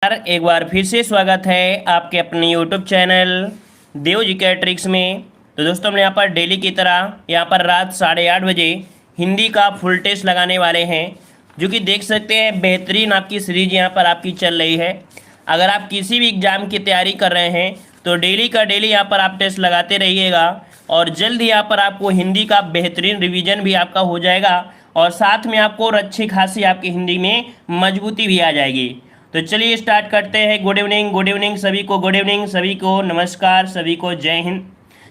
यार एक बार फिर से स्वागत है आपके अपने YouTube चैनल देव जी के ट्रिक्स में। तो दोस्तों हम यहाँ पर डेली की तरह यहाँ पर रात 8:30 बजे हिंदी का फुल टेस्ट लगाने वाले हैं, जो कि देख सकते हैं बेहतरीन आपकी सीरीज यहाँ पर आपकी चल रही है। अगर आप किसी भी एग्ज़ाम की तैयारी कर रहे हैं तो डेली का डेली यहाँ पर आप टेस्ट लगाते रहिएगा और जल्द ही यहाँ पर आपको हिंदी का बेहतरीन रिवीजन भी आपका हो जाएगा और साथ में आपको और अच्छी खासी आपकी हिंदी में मजबूती भी आ जाएगी। तो चलिए स्टार्ट करते हैं। गुड इवनिंग सभी को, गुड इवनिंग सभी को, नमस्कार सभी को, जय हिंद।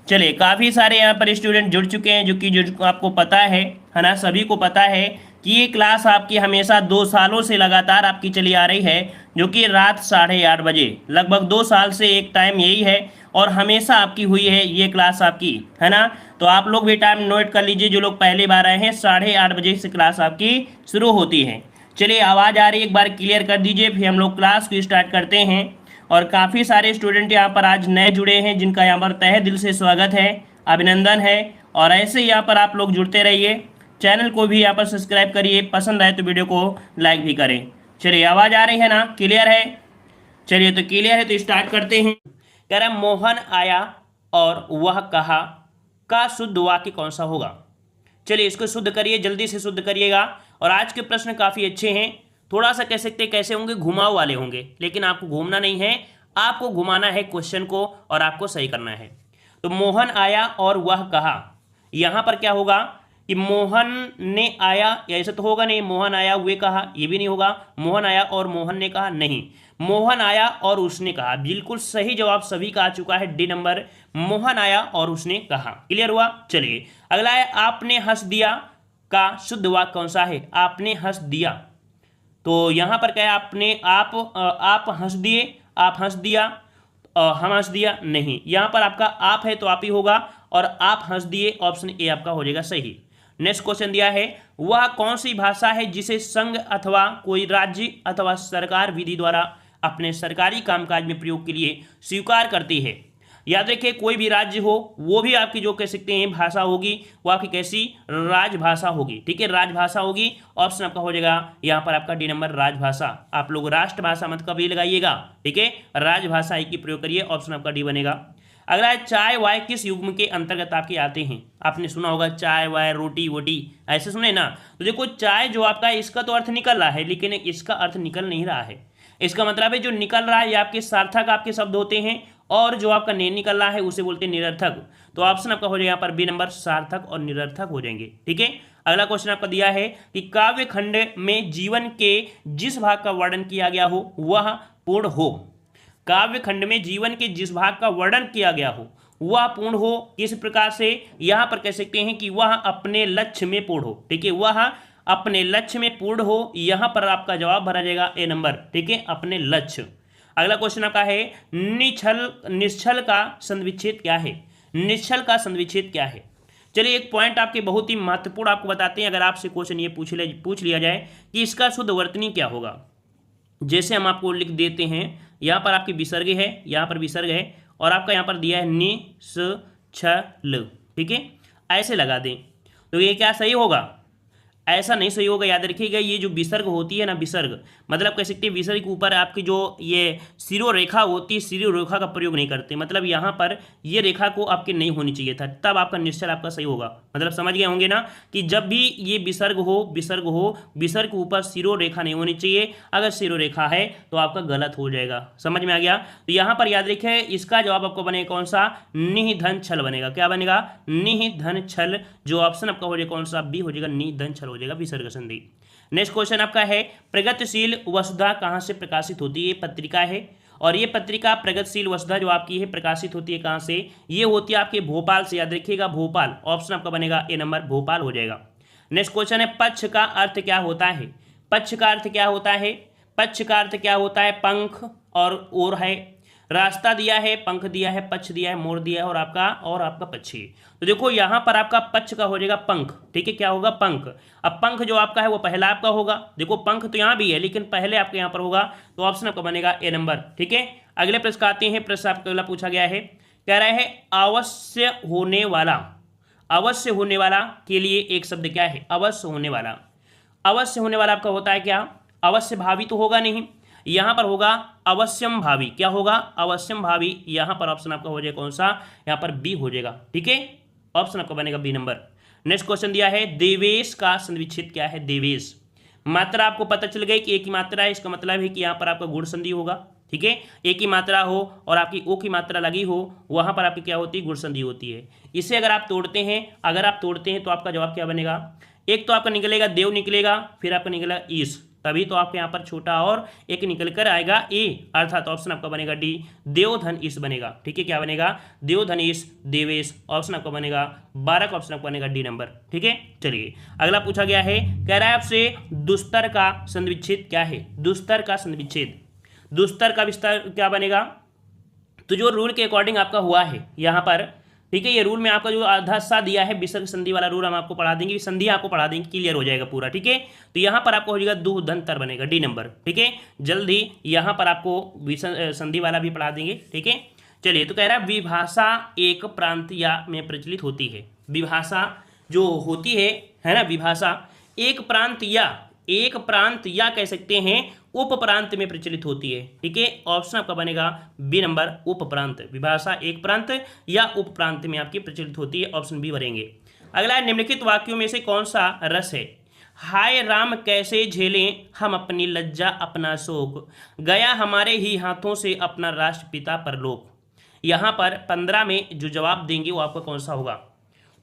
चलिए काफ़ी सारे यहाँ पर स्टूडेंट जुड़ चुके हैं, जो आपको पता है ना, सभी को पता है कि ये क्लास आपकी हमेशा 2 सालों से लगातार आपकी चली आ रही है, जो कि रात 8:30 बजे, लगभग 2 साल से एक टाइम यही है और हमेशा आपकी हुई है ये क्लास आपकी, है ना। तो आप लोग भी टाइम नोट कर लीजिए, जो लोग पहली बार आए हैं 8:30 बजे से क्लास आपकी शुरू होती है। चलिए आवाज़ आ रही है, एक बार क्लियर कर दीजिए, फिर हम लोग क्लास को स्टार्ट करते हैं। और काफ़ी सारे स्टूडेंट यहाँ पर आज नए जुड़े हैं, जिनका यहाँ पर तहे दिल से स्वागत है, अभिनंदन है। और ऐसे ही यहाँ पर आप लोग जुड़ते रहिए, चैनल को भी यहाँ पर सब्सक्राइब करिए, पसंद आए तो वीडियो को लाइक भी करें। चलिए आवाज़ आ रही है ना, क्लियर है? चलिए तो क्लियर है तो स्टार्ट करते हैं। कह रहा है मोहन आया और वह कहा का शुद्ध वाक्य कौन सा होगा। चलिए इसको शुद्ध करिए, जल्दी से शुद्ध करिएगा। और आज के प्रश्न काफ़ी अच्छे हैं, थोड़ा सा कह सकते हैं कैसे होंगे, घुमाव वाले होंगे, लेकिन आपको घूमना नहीं है, आपको घुमाना है क्वेश्चन को और आपको सही करना है। तो मोहन आया और वह कहा, यहाँ पर क्या होगा कि मोहन ने आया, ऐसा तो होगा नहीं, मोहन आया वे कहा, ये भी नहीं होगा। मोहन आया और मोहन ने कहा, नहीं, मोहन आया और उसने कहा। बिल्कुल सही जवाब सभी का आ चुका है, डी नंबर, मोहन आया और उसने कहा। क्लियर हुआ? चलिए अगला है आपने हंस दिया का शुद्ध वाक्य कौन सा है। आपने हंस दिया, तो यहां पर क्या है, आपने आप हंस दिए, आप हंस दिया, हम हंस दिया, नहीं, यहां पर आपका आप है तो आप ही होगा और आप हंस दिए, ऑप्शन ए आपका हो जाएगा सही। नेक्स्ट क्वेश्चन दिया है, वह कौन सी भाषा है जिसे संघ अथवा कोई राज्य अथवा सरकार विधि द्वारा अपने सरकारी कामकाज में प्रयोग के लिए स्वीकार करती है। याद रखिए कोई भी राज्य हो वो भी आपकी जो कह सकते हैं भाषा होगी, वो आपकी कैसी, राजभाषा होगी। ठीक है, राजभाषा होगी, ऑप्शन आपका हो जाएगा यहाँ पर आपका डी नंबर, राजभाषा। आप लोग राष्ट्रभाषा मत कभी लगाइएगा, ठीक है, राजभाषा ही की प्रयोग करिए, ऑप्शन आपका डी बनेगा। अगला है चाय वाय किस युग्म के अंतर्गत आपके आते हैं। आपने सुना होगा चाय वाय, रोटी वोटी, ऐसे सुने ना। तो देखो चाय जो आपका है इसका तो अर्थ निकल रहा है, लेकिन इसका अर्थ निकल नहीं रहा है। इसका मतलब है जो निकल रहा है ये आपके सार्थक आपके शब्द होते हैं, और जो आपका नहीं निकल रहा है उसे बोलते हैं निरर्थक। तो ऑप्शन आपका हो जाएगा यहाँ पर बी नंबर, सार्थक और निरर्थक हो जाएंगे। ठीक है, अगला क्वेश्चन आपका दिया है कि काव्य खंड में जीवन के जिस भाग का वर्णन किया गया हो वह पूर्ण हो। काव्य खंड में जीवन के जिस भाग का वर्णन किया गया हो वह पूर्ण हो, किस प्रकार से, यहां पर कह सकते हैं कि वह अपने लक्ष्य में पूर्ण हो। ठीक है, वह अपने लक्ष्य में पूर्ण हो, यहां पर आपका जवाब भरा जाएगा ए नंबर। ठीक है, अपने लक्ष्य। अगला क्वेश्चन आपका है निश्चल का संविच्छेद क्या है। निश्चल का संविच्छेद क्या है। चलिए एक पॉइंट आपके बहुत ही महत्वपूर्ण आपको बताते हैं, अगर आपसे क्वेश्चन ये पूछ लिया जाए कि इसका शुद्ध वर्तनी क्या होगा। जैसे हम आपको लिख देते हैं, यहाँ पर आपकी विसर्ग है, यहाँ पर विसर्ग है और आपका यहाँ पर दिया है निश्चल। ठीक है, ऐसे लगा दें तो ये क्या सही होगा, ऐसा नहीं सही होगा। याद रखिएगा ये जो विसर्ग होती है ना, विसर्ग मतलब कह सकते हैं विसर्ग के ऊपर आपकी जो ये सिरो रेखा होती है, सिरो रेखा का प्रयोग नहीं करते, मतलब यहाँ पर ये रेखा को आपके नहीं होनी चाहिए था, तब आपका निश्चल आपका सही होगा। मतलब समझ गए होंगे ना कि जब भी ये विसर्ग हो, विसर्ग के ऊपर सिरो रेखा नहीं होनी चाहिए, अगर सिरो रेखा है तो आपका गलत हो जाएगा। समझ में आ गया? तो यहाँ पर याद रखिए इसका जवाब आपको बनेगा कौन सा, निधन छल बनेगा। क्या बनेगा, निधन छल। जो ऑप्शन आपका हो जाएगा कौन सा, बी हो जाएगा, निधन छल हो जाएगा, विसर्ग संधि। नेक्स्ट क्वेश्चन आपका है प्रगतिशील वसुधा कहां से प्रकाशित होती है। ये पत्रिका है और ये पत्रिका प्रगतिशील वसुधा जो आपकी है प्रकाशित होती है कहां से, ये होती है आपके भोपाल से। याद रखिएगा भोपाल, ऑप्शन आपका बनेगा ए नंबर, भोपाल हो जाएगा। नेक्स्ट क्वेश्चन है पक्ष का अर्थ क्या होता है। पक्ष का अर्थ क्या होता है, पक्ष का अर्थ क्या होता है, पंख और ओर है, रास्ता दिया है, पंख दिया है, पक्ष दिया है, मोर दिया है और आपका पक्षी। तो देखो यहाँ पर आपका पक्ष का हो जाएगा पंख। ठीक है, क्या होगा, पंख। अब पंख जो आपका है वो पहला आपका होगा। देखो पंख तो यहाँ भी है लेकिन पहले आपके यहाँ पर होगा, तो ऑप्शन आपका बनेगा ए नंबर। ठीक है, अगले प्रश्न आते हैं। प्रश्न आपका अगला पूछा गया है, कह रहा है अवश्य होने वाला। अवश्य होने वाला के लिए एक शब्द क्या है, अवश्य होने वाला। अवश्य होने वाला आपका होता है क्या, अवश्य भावी तो होगा नहीं, यहाँ पर होगा अवश्यम भावी। क्या होगा? अवश्यम भावी। यहाँ पर ऑप्शन आपका हो जाएगा कौन सा? यहाँ पर बी हो जाएगा। ठीक है, ऑप्शन आपका बनेगा बी नंबर। नेक्स्ट क्वेश्चन दिया है देवेश का संधिविच्छेद क्या है? देवेश, मात्रा आपको पता चल गई कि एक ही मात्रा है, इसका मतलब है कि यहाँ पर आपका गुण संधि होगा। ठीक है, एक ही मात्रा हो और आपकी ओ की मात्रा लगी हो, वहां पर आपकी क्या होती है? गुण संधि होती है। इसे अगर आप तोड़ते हैं, तो आपका जवाब क्या बनेगा? एक तो आपका निकलेगा देव निकलेगा, फिर आपका निकलेगा ईश, तभी तो आपके यहाँ पर छोटा और एक निकल कर आएगा ए, अर्थात ऑप्शन आपका बनेगा डी, देवधन ईश बनेगा। ठीक है, क्या बनेगा? देवधन ईश, देवेश। ऑप्शन आपका बनेगा 12 का ऑप्शन आपका बनेगा डी नंबर। ठीक है, चलिए अगला पूछा गया है, कह रहा है आपसे दुस्तर का संधिविच्छेद क्या है? दुस्तर का संधिविच्छेद, दुस्तर का विस्तार क्या बनेगा? तो जो रूल के अकॉर्डिंग आपका हुआ है यहाँ पर, ठीक है, ये रूल में आपका जो आधा सा दिया है विसर्ग संधि वाला रूल हम आपको पढ़ा देंगे, संधि आपको पढ़ा देंगे, क्लियर हो जाएगा पूरा। ठीक है, तो यहाँ पर आपको हो जाएगा दुहदंतर बनेगा डी नंबर। ठीक है, जल्द ही यहाँ पर आपको संधि वाला भी पढ़ा देंगे। ठीक है, चलिए, तो कह रहा है विभाषा एक प्रांत या में प्रचलित होती है। विभाषा जो होती है ना, विभाषा एक प्रांत या कह सकते हैं उप प्रांत में प्रचलित होती है। ठीक है, ऑप्शन आपका बनेगा बी नंबर, उप प्रांत। विभाषा एक प्रांत या उप प्रांत में आपकी प्रचलित होती है, ऑप्शन बी भरेंगे। अगला, निम्नलिखित वाक्यों में से कौन सा रस है? हाय राम कैसे झेलें हम अपनी लज्जा अपना शोक, गया हमारे ही हाथों से अपना राष्ट्रपिता परलोक। यहाँ पर 15 में जो जवाब देंगे वो आपका कौन सा होगा?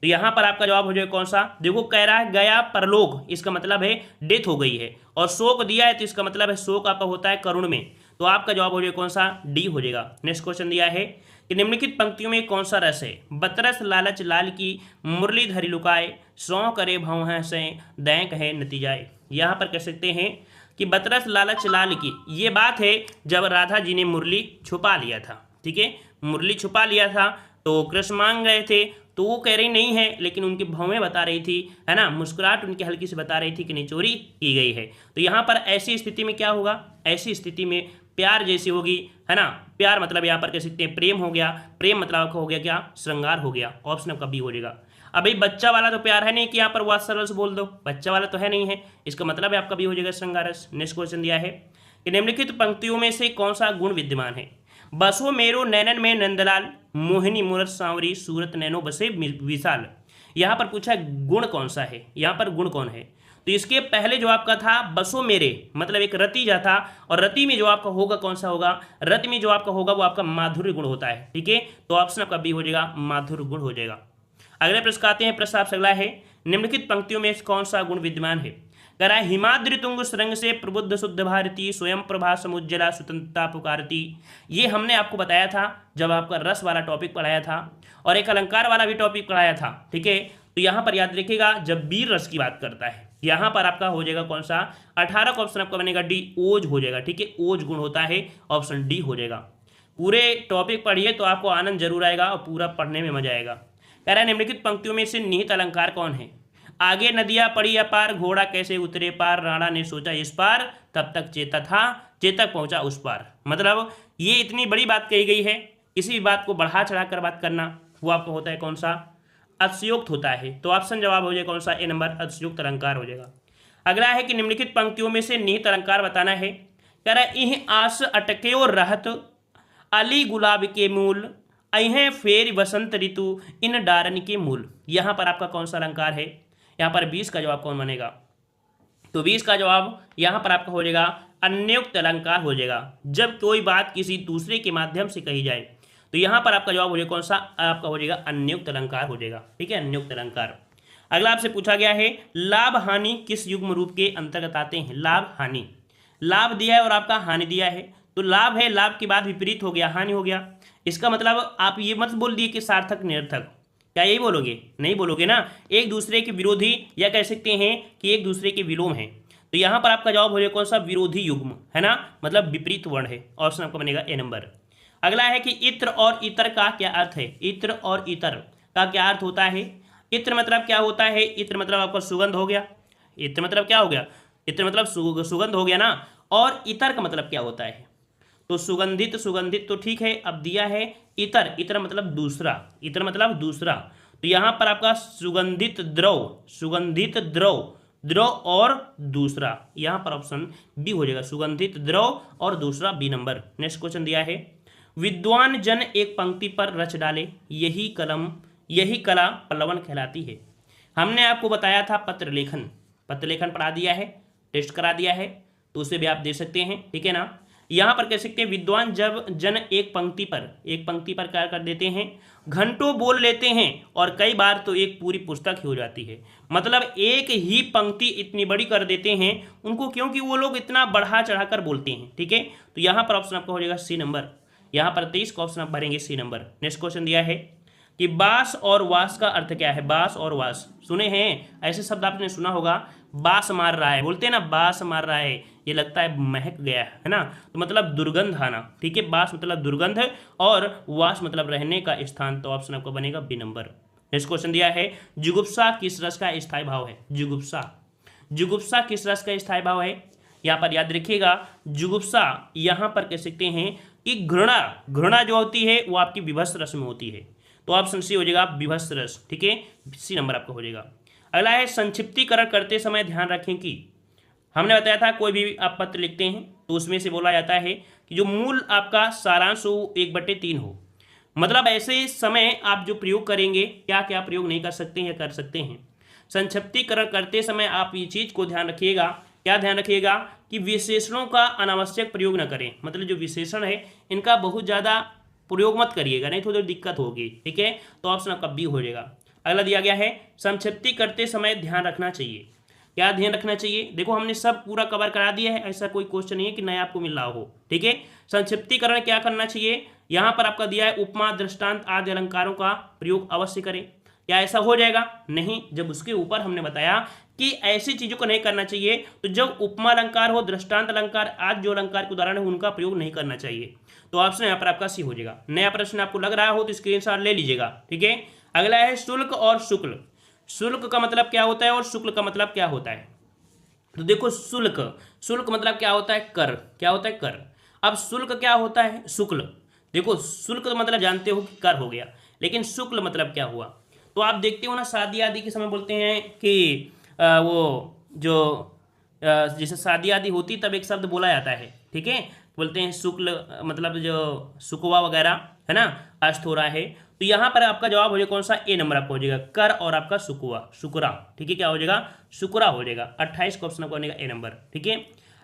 तो यहाँ पर आपका जवाब हो जाएगा कौन सा? देखो, कह रहा है गया परलोक, इसका मतलब है डेथ हो गई है, और शोक दिया है तो इसका मतलब है शोक आपका होता है करुण में, तो आपका जवाब हो जाएगा कौन सा? डी हो जाएगा। नेक्स्ट क्वेश्चन दिया है कि निम्नलिखित पंक्तियों में कौन सा रस है? बतरस लालच लाल की मुरली धरी लुकाए, सौ करे भव है से दैंक है नतीजाए। यहाँ पर कह सकते हैं कि बतरस लालच लाल की, ये बात है जब राधा जी ने मुरली छुपा लिया था। ठीक है, मुरली छुपा लिया था तो कृष्ण मांग रहे थे, तो वो कह रही नहीं है, लेकिन उनकी भवें बता रही थी, है ना, मुस्कुराहट उनकी हल्की से बता रही थी कि नहीं चोरी की गई है। तो यहाँ पर ऐसी स्थिति में क्या होगा? ऐसी स्थिति में प्यार जैसी होगी, है ना, प्यार मतलब यहाँ पर कह सकते हैं प्रेम हो गया, प्रेम मतलब आपका हो गया क्या? श्रृंगार हो गया। ऑप्शन आपका बी हो जाएगा। अभी बच्चा वाला तो प्यार है नहीं कि यहाँ पर वात्सल्य बोल दो, बच्चा वाला तो है नहीं है, इसका मतलब है आपका बी हो जाएगा श्रृंगारस। नेक्स्ट क्वेश्चन दिया है कि निम्नलिखित पंक्तियों में से कौन सा गुण विद्यमान है? बसो मेरो नैनन में नंदलाल, मोहिनी मूरत सांवरी, सूरत नैनो बसे विशाल। यहाँ पर पूछा गुण कौन सा है? यहाँ पर गुण कौन है? तो इसके पहले जो आपका था बसो मेरे, मतलब एक रति जा था, और रति में जो आपका होगा कौन सा होगा? रति में जो आपका होगा वो आपका माधुर्य गुण होता है। ठीक है, तो ऑप्शन आपका बी हो जाएगा, माधुर्य गुण हो जाएगा। अगले प्रश्न आते हैं, प्रश्न आपसे अगला है, निम्नलिखित पंक्तियों में कौन सा गुण विद्यमान है? कह रहा है हिमाद्रि तुंग सुरंग से प्रबुद्ध शुद्ध भारती, स्वयं प्रभा समुज्जला स्वतंत्रता पुकारती। ये हमने आपको बताया था जब आपका रस वाला टॉपिक पढ़ाया था, और एक अलंकार वाला भी टॉपिक पढ़ाया था। ठीक है, तो यहाँ पर याद रखिएगा जब वीर रस की बात करता है, यहाँ पर आपका हो जाएगा कौन सा? 18 का ऑप्शन आपका बनेगा डी, ओज हो जाएगा। ठीक है, ओज गुण होता है, ऑप्शन डी हो जाएगा। पूरे टॉपिक पढ़िए तो आपको आनंद जरूर आएगा और पूरा पढ़ने में मजा आएगा। कह रहा है निम्नलिखित पंक्तियों में से निहित अलंकार कौन है? आगे नदियां पड़ी अपार, घोड़ा कैसे उतरे पार, राणा ने सोचा इस पार, तब तक चेता था, चेतक पहुंचा उस पार। मतलब ये इतनी बड़ी बात कही गई है, किसी भी बात को बढ़ा चढ़ा कर बात करना वो आपको होता है कौन सा? अतिशयोक्त होता है। तो ऑप्शन जवाब हो जाएगा कौन सा? ए नंबर, अतिशयोक्त अलंकार हो जाएगा। अगला है कि निम्नलिखित पंक्तियों में से निहित अलंकार बताना है। कह रहा है इह आस अटक्यो रहत, अली गुलाब के मूल, अहें फेर वसंत ऋतु, इन डारन के मूल। यहाँ पर आपका कौन सा अलंकार है? यहाँ पर 20 का जवाब कौन बनेगा? तो 20 का जवाब यहाँ पर आपका हो जाएगा अन्योक्त अलंकार हो जाएगा। जब कोई बात किसी दूसरे के माध्यम से कही जाए तो यहाँ पर आपका जवाब हो जाएगा कौन सा? आपका हो जाएगा अन्योक्त अलंकार हो जाएगा। ठीक है, अन्योक्त अलंकार। अगला आपसे पूछा गया है लाभ हानि किस युग्म रूप के अंतर्गत आते हैं? लाभ हानि, लाभ दिया है और आपका हानि दिया है, तो लाभ है, लाभ के बाद विपरीत हो गया, हानि हो गया। इसका मतलब आप ये मत बोल दिए कि सार्थक निरर्थक, क्या यही बोलोगे? नहीं बोलोगे ना, एक दूसरे के विरोधी या कह सकते हैं कि एक दूसरे के विलोम है। तो यहाँ पर आपका जवाब हो जाएगा कौन सा? विरोधी युग्म, है ना, मतलब विपरीत वर्ण है। ऑप्शन आपका बनेगा ए नंबर। अगला है कि इत्र और इतर का क्या अर्थ है? इत्र और इतर का क्या अर्थ होता है? इत्र मतलब क्या होता है? इत्र मतलब आपका सुगंध हो गया। इत्र मतलब क्या हो गया? इत्र मतलब सुगंध हो गया ना। और इतर का मतलब क्या होता है? तो सुगंधित, सुगंधित तो ठीक है। अब दिया है इतर, इतर मतलब दूसरा, इतर मतलब दूसरा। तो यहाँ पर आपका सुगंधित द्रव, सुगंधित द्रव, द्रव और दूसरा, यहाँ पर ऑप्शन बी हो जाएगा, सुगंधित द्रव और दूसरा बी नंबर। नेक्स्ट क्वेश्चन दिया है, विद्वान जन एक पंक्ति पर रच डाले, यही कला पल्लवन कहलाती है। हमने आपको बताया था पत्र लेखन पढ़ा दिया है, टेस्ट करा दिया है, तो उसे भी आप दे सकते हैं, ठीक है ना। यहाँ पर कह सकते हैं विद्वान जब जन एक पंक्ति पर क्या कर देते हैं, घंटों बोल लेते हैं और कई बार तो एक पूरी पुस्तक ही हो जाती है। मतलब एक ही पंक्ति इतनी बड़ी कर देते हैं उनको, क्योंकि वो लोग इतना बढ़ा चढ़ा कर बोलते हैं, ठीक है। तो यहाँ पर ऑप्शन आपका हो जाएगा सी नंबर, यहाँ पर 23 का ऑप्शन आप भरेंगे सी नंबर। नेक्स्ट क्वेश्चन दिया है कि बास और वास का अर्थ क्या है। बास और वास सुने हैं, ऐसे शब्द आपने सुना होगा, बास मार रहा है, बोलते हैं ना, बास मार रहा है, ये लगता है महक गया है ना, तो मतलब दुर्गंध आना, ठीक है। बास मतलब दुर्गंध और वास मतलब रहने का स्थान, तो ऑप्शन आपको बनेगा बी नंबर। नेक्स्ट क्वेश्चन दिया है, जुगुप्सा किस रस का स्थायी भाव है। जुगुप्सा किस रस का स्थायी भाव है। यहाँ पर याद रखिएगा, जुगुप्सा यहाँ पर कह सकते हैं कि घृणा जो होती है वो आपकी विभत्स रस में होती है, तो ऑप्शन सी हो जाएगा विभत्स रस, ठीक है, सी नंबर आपका हो जाएगा। अगला है, संक्षिप्तीकरण करते समय ध्यान रखें कि, हमने बताया था कोई भी आप पत्र लिखते हैं तो उसमें से बोला जाता है कि जो मूल आपका सारांश हो 1/3 हो। मतलब ऐसे समय आप जो प्रयोग करेंगे, क्या क्या प्रयोग नहीं कर सकते हैं या कर सकते हैं। संक्षिप्तीकरण करते समय आप ये चीज़ को ध्यान रखिएगा, क्या ध्यान रखिएगा कि विशेषणों का अनावश्यक प्रयोग न करें। मतलब जो विशेषण है इनका बहुत ज़्यादा प्रयोग मत करिएगा, नहीं तो उधर दिक्कत होगी, ठीक है। तो ऑप्शन आपका बी हो जाएगा। अगला दिया गया है, संक्षिप्ती करते समय ध्यान रखना चाहिए। क्या ध्यान रखना चाहिए, देखो हमने सब पूरा कवर करा दिया है, ऐसा कोई क्वेश्चन नहीं है कि नया आपको मिल रहा हो, ठीक है। संक्षिप्तीकरण क्या करना चाहिए, यहाँ पर आपका दिया है उपमा दृष्टांत आदि अलंकारों का प्रयोग अवश्य करें। क्या ऐसा हो जाएगा, नहीं, जब उसके ऊपर हमने बताया कि ऐसी चीजों को नहीं करना चाहिए, तो जब उपमा अलंकार हो, दृष्टांत अलंकार आदि जो अलंकार के उदाहरण है उनका प्रयोग नहीं करना चाहिए। तो ऑप्शन यहाँ पर आपका सी हो जाएगा। नया प्रश्न आपको लग रहा हो तो स्क्रीनशॉट ले लीजिएगा, ठीक है। अगला है, शुल्क और शुक्ल। शुल्क का मतलब क्या होता है और शुक्ल का मतलब क्या होता है। तो देखो, शुल्क मतलब क्या होता है, कर, क्या होता है, कर। अब शुल्क क्या होता है, शुक्ल। देखो, शुल्क मतलब जानते हो कि कर हो गया, लेकिन शुक्ल मतलब क्या हुआ। तो आप देखते हो ना, शादी आदि के समय बोलते हैं कि वो जो जैसे शादी आदि होती तब एक शब्द बोला जाता है, ठीक है, बोलते हैं शुक्ल, मतलब जो सुकवा वगैरह है ना, अस्त हो रहा है। तो यहाँ पर आपका जवाब हो जाएगा कौन सा, ए नंबर आपका हो जाएगा, कर और आपका सुकुआ, शुक्रा, ठीक है, क्या हो जाएगा, शुक्रा हो जाएगा। 28 का ऑप्शन आपका बनेगा ए नंबर, ठीक है।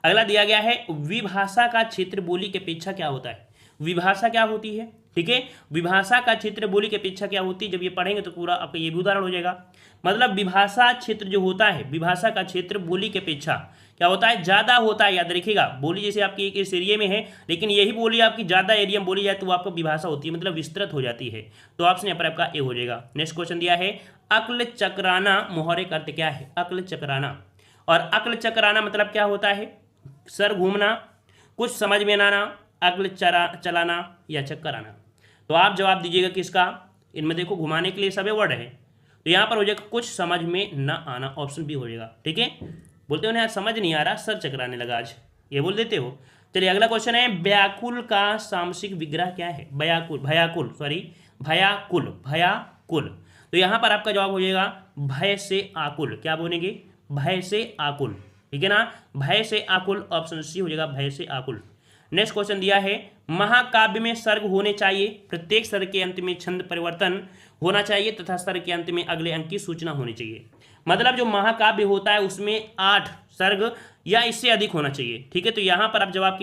अगला दिया गया है, विभाषा का क्षेत्र बोली की अपेक्षा क्या होता है। विभाषा क्या होती है, ठीक है, विभाषा का क्षेत्र बोली की अपेक्षा क्या होती है। जब ये पढ़ेंगे तो पूरा आपका ये भी उदाहरण हो जाएगा। मतलब विभाषा क्षेत्र जो होता है, विभाषा का क्षेत्र बोली की अपेक्षा क्या होता है, ज्यादा होता है। याद रखिएगा, बोली जैसे आपकी एक इस एरिया में है, लेकिन यही बोली आपकी ज्यादा एरिया में बोली जाए तो वो आपको विभाषा होती है, मतलब विस्तृत हो जाती है। तो ऑप्शन यहाँ पर आपका ए हो जाएगा। नेक्स्ट क्वेश्चन दिया है, अक्ल चक्राना मुहावरे का अर्थ क्या है। अक्ल चक्राना, और अक्ल चक्राना मतलब क्या होता है, सर घूमना, कुछ समझ में ना आना, अक्ल चलाना या चक्कर आना। तो आप जवाब दीजिएगा किसका, इनमें देखो घुमाने के लिए सभी वर्ड है, तो यहाँ पर हो जाएगा कुछ समझ में न आना, ऑप्शन बी हो जाएगा, ठीक है। बोलते हो ना यार समझ नहीं आ रहा, सर चकराने लगा आज, ये बोल देते हो। चलिए अगला क्वेश्चन है, व्याकुल का सामसिक विग्रह क्या है। भयाकुल। तो यहाँ पर आपका जवाब हो जाएगा भय से आकुल। क्या बोलेंगे, भय से आकुल, ठीक है ना, भय से आकुल, ऑप्शन सी हो जाएगा, भय से आकुल। नेक्स्ट क्वेश्चन दिया है, महाकाव्य में सर्ग होने चाहिए, प्रत्येक सर्ग के अंत में छंद परिवर्तन होना चाहिए तथा सर्ग के अंत में अगले अंक की सूचना होनी चाहिए। मतलब जो महाकाव्य होता है उसमें 8 सर्ग या इससे अधिक होना चाहिए, ठीक है। तो यहाँ पर आप जवाब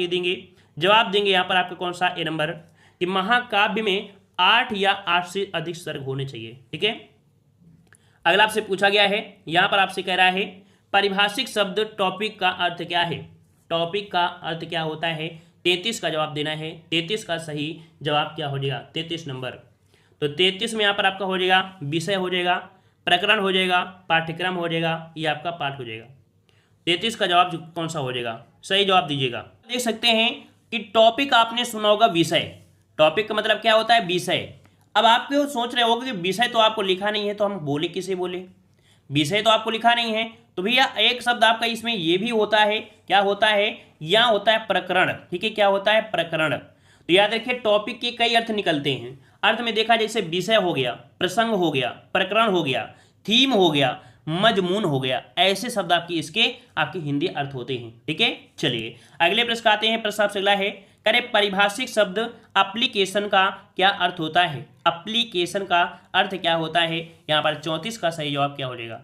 जवाब देंगे यहाँ पर आपका कौन सा, ए नंबर, कि महाकाव्य में 8 या 8 से अधिक सर्ग होने चाहिए, ठीक है। अगला आपसे पूछा गया है, यहाँ पर आपसे कह रहा है, पारिभाषिक शब्द टॉपिक का अर्थ क्या है। टॉपिक का अर्थ क्या होता है, 33 का जवाब देना है। 33 का सही जवाब क्या हो जाएगा, 33 नंबर। तो 33 में यहाँ पर आपका हो जाएगा विषय हो जाएगा, प्रकरण हो जाएगा, पाठ्यक्रम हो जाएगा, ये आपका पाठ हो जाएगा। 33 का जवाब कौन सा हो जाएगा, सही जवाब दीजिएगा। देख सकते हैं कि टॉपिक आपने सुना होगा विषय, टॉपिक का मतलब क्या होता है, विषय। अब आप क्यों सोच रहे होगे कि विषय तो आपको लिखा नहीं है तो हम बोले किसे बोले, विषय तो आपको लिखा नहीं है। तो भैया एक शब्द आपका इसमें ये भी होता है, क्या होता है, यहाँ होता है प्रकरण, ठीक है, क्या होता है, प्रकरण। तो याद रखिए टॉपिक के कई अर्थ निकलते हैं। अर्थ में देखा जैसे विषय हो गया, प्रसंग हो गया, प्रकरण हो गया, थीम हो गया, मजमून हो गया, ऐसे शब्द आपके हिंदी अर्थ होते हैं। ठीक है, चलिए अगले प्रश्न आते हैं। प्रश्न आपसे अगला है, करे परिभाषिक शब्द एप्लीकेशन का क्या अर्थ होता है? एप्लीकेशन का अर्थ क्या होता है? यहाँ पर 34 का सही जवाब क्या हो जाएगा?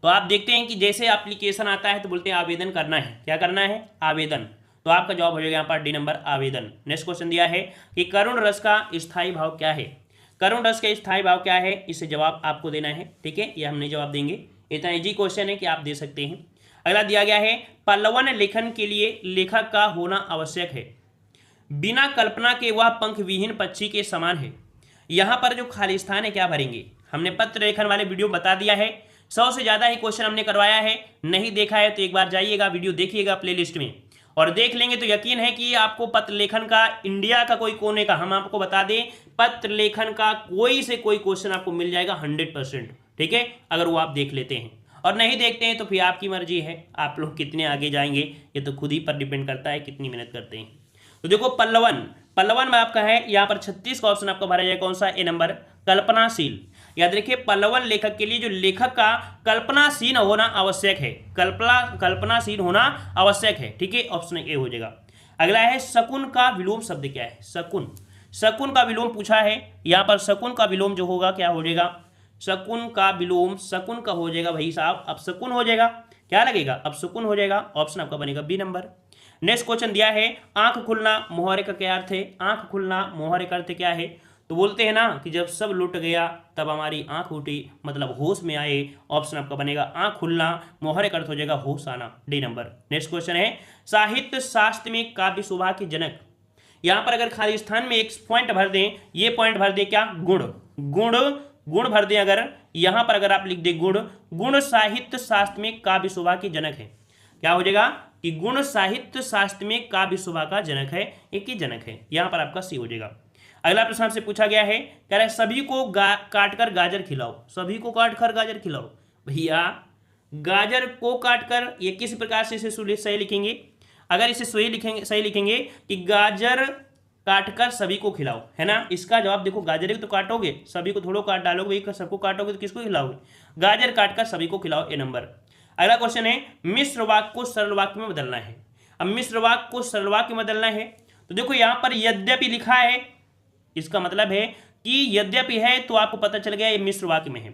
तो आप देखते हैं कि जैसे एप्लीकेशन आता है तो बोलते हैं आवेदन करना है। क्या करना है? आवेदन। तो आपका जवाब हो जाएगा यहाँ पर डी नंबर, आवेदन। नेक्स्ट क्वेश्चन दिया है कि करुण रस का स्थायी भाव क्या है? करुण रस का स्थायी भाव क्या है? इससे जवाब आपको देना है। ठीक है, ये हमने जवाब देंगे। इतना इजी क्वेश्चन है कि आप दे सकते हैं। अगला दिया गया है, पल्लवन लेखन के लिए लेखक का होना आवश्यक है। बिना कल्पना के वह पंख विहीन पक्षी के समान है। यहाँ पर जो खाली स्थान है क्या भरेंगे? हमने पत्र लेखन वाले वीडियो बता दिया है, 100 से ज़्यादा ही क्वेश्चन हमने करवाया है। नहीं देखा है तो एक बार जाइएगा, वीडियो देखिएगा प्लेलिस्ट में, और देख लेंगे तो यकीन है कि आपको पत्र लेखन का इंडिया का कोई कोने का, हम आपको बता दें, पत्र लेखन का कोई से कोई क्वेश्चन आपको मिल जाएगा 100%। ठीक है, अगर वो आप देख लेते हैं, और नहीं देखते हैं तो फिर आपकी मर्जी है, आप लोग कितने आगे जाएंगे ये तो खुद ही पर डिपेंड करता है कितनी मेहनत करते हैं। तो देखो पल्लवन में आपका है यहाँ पर 36 का ऑप्शन आपका भरा जाएगा। कौन सा? ए नंबर, कल्पनाशील। याद रखिए, पल्लवन लेखक के लिए जो लेखक का कल्पनाशील होना आवश्यक है, कल्पनाशील होना आवश्यक है। ठीक है, ऑप्शन ए हो जाएगा। अगला है, शकुन का विलोम शब्द क्या है? शकुन का विलोम पूछा है। यहाँ पर शकुन का विलोम जो होगा क्या हो जाएगा? शकुन का विलोम शकुन का हो जाएगा भाई साहब, अब शकुन हो जाएगा। क्या लगेगा? अब शकुन हो जाएगा। ऑप्शन आपका बनेगा बी नंबर। नेक्स्ट क्वेश्चन दिया है, आंख खुलना मोहरे का क्या अर्थ है? आंख खुलना मोहरे का अर्थ क्या है? तो बोलते हैं ना कि जब सब लुट गया तब हमारी आंख उठी, मतलब होश में आए। ऑप्शन आपका बनेगा आंख खुलना, मोहरे का अर्थ हो जाएगा होश आना, डी नंबर। नेक्स्ट क्वेश्चन है, साहित्य शास्त्र में काव्य शोभा के जनक। यहां पर अगर खाली स्थान में एक पॉइंट भर दें, ये पॉइंट भर दें क्या? गुण भर दें। अगर यहां पर अगर आप लिख दें गुण साहित्य शास्त्र में काव्य शोभा के जनक है। क्या हो जाएगा कि गुण साहित्य शास्त्र में काव्य शोभा का जनक है, एक ही जनक है। यहां पर आपका सी हो जाएगा। अगला प्रश्न आपसे पूछा गया है, कह रहा है सभी को काटकर गाजर खिलाओ। सभी को काटकर गाजर खिलाओ। भैया गाजर को काटकर ये किस प्रकार से इसे सही लिखेंगे? अगर इसे सही लिखेंगे कि गाजर काटकर सभी को खिलाओ, है ना। इसका जवाब देखो, गाजर तो काटोगे, सभी को थोड़ा काट डालोगे, सबको काटोगे तो किसको खिलाओगे? गाजर काटकर सभी को खिलाओ, ए नंबर। अगला क्वेश्चन है, मिश्र वाक्य को सरल वाक्य में बदलना है। अब मिश्र वाक्य को सरल वाक्य में बदलना है तो देखो यहां पर यद्यपि लिखा है, इसका मतलब है कि यद्यपि है तो आपको पता चल गया ये मिश्र वाक्य में है।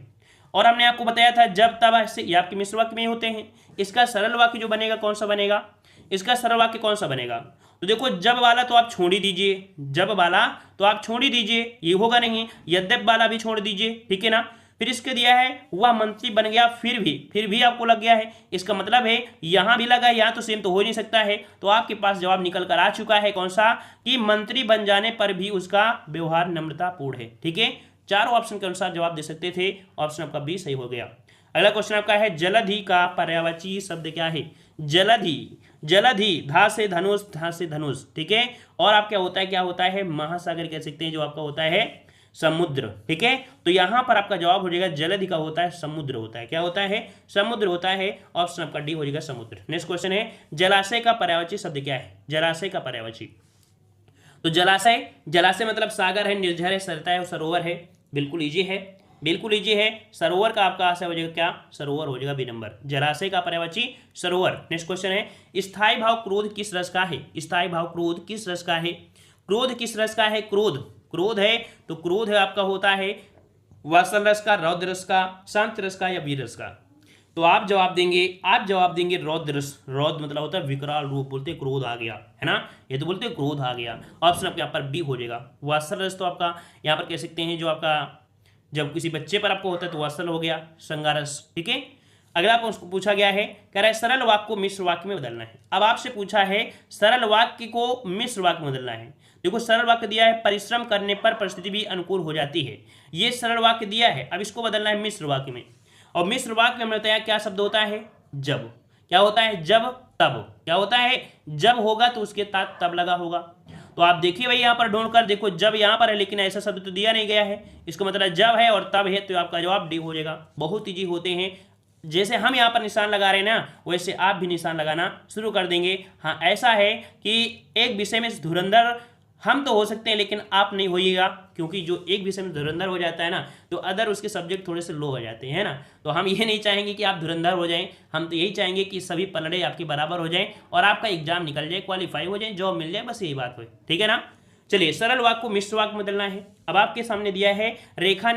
और हमने आपको बताया था जब तब ऐसे ये आपके मिश्र वाक्य में होते हैं। इसका सरल वाक्य जो बनेगा कौन सा बनेगा? इसका सरल वाक्य कौन सा बनेगा? तो देखो जब वाला तो आप छोड़ ही दीजिए, जब वाला तो आप छोड़ ही दीजिए, ये होगा नहीं। यद्यप वाला भी छोड़ दीजिए, ठीक है ना। फिर इसके दिया है वह मंत्री बन गया, फिर भी आपको लग गया है। इसका मतलब है यहां भी लगा है, यहां तो सेम तो हो नहीं सकता है। तो आपके पास जवाब निकल कर आ चुका है कौन सा? कि मंत्री बन जाने पर भी उसका व्यवहार नम्रतापूर्ण है। ठीक है, चारों ऑप्शन के अनुसार जवाब दे सकते थे। ऑप्शन आपका बी सही हो गया। अगला क्वेश्चन आपका है, जलधि का पर्यायवाची शब्द क्या है? जलधि धा से धनुष, ठीक है। और आप क्या होता है? महासागर कह सकते हैं, जो आपका होता है समुद्र, ठीक है। तो यहां पर आपका जवाब हो जाएगा जलधि का होता है समुद्र होता है। क्या होता है? समुद्र होता है। ऑप्शन आपका डी हो जाएगा समुद्र। नेक्स्ट क्वेश्चन है, जलाशय का पर्यायवाची शब्द क्या है? जलाशय का पर्यायवाची, तो जलाशय मतलब सागर है, निर्झर है, सरता है, सरोवर है। बिल्कुल इजी है। सरोवर का आपका आशय हो जाएगा क्या? सरोवर हो जाएगा बी नंबर। जलाशय का पर्यायवाची सरोवर। नेक्स्ट क्वेश्चन है, स्थायी भाव क्रोध किस रस का है? स्थायी भाव क्रोध किस रस का है? क्रोध किस रस का है? क्रोध है तो क्रोध है आपका होता है वात्सल रस का, रौद्र रस का, शांत रस का या वीर रस का। तो आप जवाब देंगे रौद्र रस। रौद्र मतलब होता है विकराल रूप, बोलते क्रोध आ गया, है ना। ये तो बोलते क्रोध आ गया। ऑप्शन आपके यहाँ पर बी हो जाएगा। वात्सल रस तो आपका यहाँ पर कह सकते हैं जो आपका जब किसी बच्चे पर आपको होता है तो वात्सल हो गया, श्रृंगारस, ठीक है। अगला आपको उसको पूछा गया है, कह रहा है सरल वाक्य को मिश्र वाक्य में बदलना है। अब आपसे पूछा है सरल वाक्य को मिश्र वाक्य में बदलना है। देखो सरल वाक्य दिया है, परिश्रम करने पर परिस्थिति भी अनुकूल हो जाती है। ये सरल वाक्य दिया है। अब इसको बदलना है मिश्र वाक्य में। और मिश्र वाक्य में हमने बताया क्या शब्द होता है? जब। क्या होता है? जब तब। क्या होता है? जब होगा तो उसके साथ तब लगा होगा। तो आप देखिए भाई यहाँ पर ढूंढ कर देखो, जब यहाँ पर है लेकिन ऐसा शब्द तो दिया नहीं गया है। इसका मतलब जब है और तब है, तो आपका जवाब डी हो जाएगा। बहुत ईजी होते हैं, जैसे हम यहाँ पर निशान लगा रहे हैं ना, वैसे आप भी निशान लगाना शुरू कर देंगे। हाँ, ऐसा है कि एक विषय में धुरंधर हम तो हो सकते हैं लेकिन आप नहीं होइएगा, क्योंकि जो एक विषय में धुरंधर हो जाता है ना तो अदर उसके सब्जेक्ट थोड़े से लो हो जाते हैं, है ना। तो हम ये नहीं चाहेंगे कि आप धुरंधर हो जाएं, हम तो यही चाहेंगे कि सभी पलड़े आपके बराबर हो जाएं और आपका एग्जाम निकल जाए, क्वालिफाई हो जाए, जॉब मिल जाए, बस यही बात हो, ठीक है ना। चलिए सरल वाक्य को मिश्र वाक्य में बदलना है। अब आपके सामने दिया है रेखा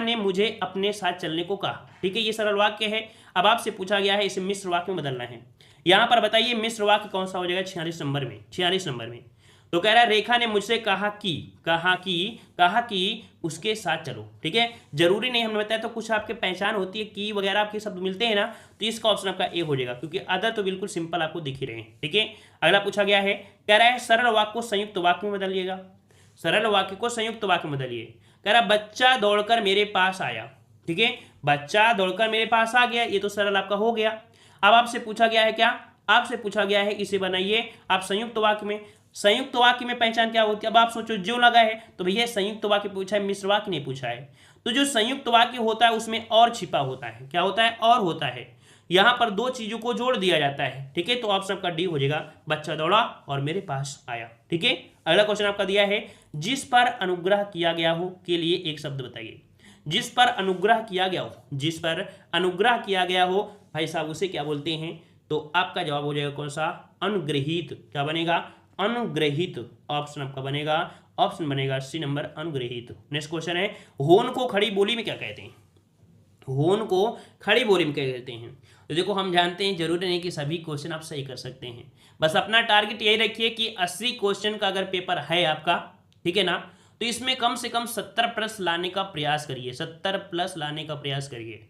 ने मुझे अपने साथ चलने को कहा, ठीक है, ये सरल वाक्य है। अब आपसे पूछा गया है इसे मिश्र वाक्य में बदलना है। यहां पर बताइए मिश्र वाक्य कौन सा हो जाएगा 46 नंबर में, 46 नंबर में। तो कह रहा है रेखा ने मुझसे कहा कि उसके साथ चलो, ठीक है। जरूरी नहीं हमने बताया, तो कुछ आपके पहचान होती है की वगैरह आपके शब्द मिलते हैं ना, तो इसका ऑप्शन आपका ए हो जाएगा, क्योंकि अदर तो बिल्कुल सिंपल आपको दिख ही रहे हैं, ठीक है। अगला पूछा गया है, कह रहा है सरल वाक्य को संयुक्त वाक्य में बदलिएगा, सरल वाक्य को संयुक्त वाक्य में बदलिए। कह रहा बच्चा दौड़कर मेरे पास आया, ठीक है, बच्चा दौड़कर मेरे पास आ गया, ये तो सरल आपका हो गया। अब आपसे पूछा गया है क्या, आपसे पूछा गया है इसे बनाइए आप संयुक्त वाक्य में। संयुक्त वाक्य में पहचान क्या होती है, अब आप सोचो जो लगा है तो भैया संयुक्त वाक्य पूछा है, मिश्र वाक्य नहीं पूछा है। तो जो संयुक्त वाक्य होता है उसमें और छिपा होता है, क्या होता है, और होता है। यहां पर दो चीजों को जोड़ दिया जाता है, ठीक है। तो ऑप्शन आपका डी हो जाएगा, बच्चा दौड़ा और मेरे पास आया, ठीक है। अगला क्वेश्चन आपका दिया है जिस पर अनुग्रह किया गया हो के लिए एक शब्द बताइए। जिस पर अनुग्रह किया गया हो, जिस पर अनुग्रह किया गया हो भाई साहब उसे क्या बोलते हैं, तो आपका जवाब हो जाएगा कौन सा, अनुग्रहित। क्या बनेगा, अनुग्रहित। ऑप्शन आपका बनेगा, ऑप्शन बनेगा सी नंबर, अनुग्रहित। नेक्स्ट क्वेश्चन है होन को खड़ी बोली में क्या कहते हैं, होन को खड़ी बोली में क्या कहते हैं। तो देखो हम जानते हैं जरूरी नहीं कि सभी क्वेश्चन आप सही कर सकते हैं, बस अपना टारगेट यही रखिए कि 80 क्वेश्चन का अगर पेपर है आपका, ठीक है ना, तो इसमें कम से कम 70 प्लस लाने का प्रयास करिए, 70 प्लस लाने का प्रयास करिए।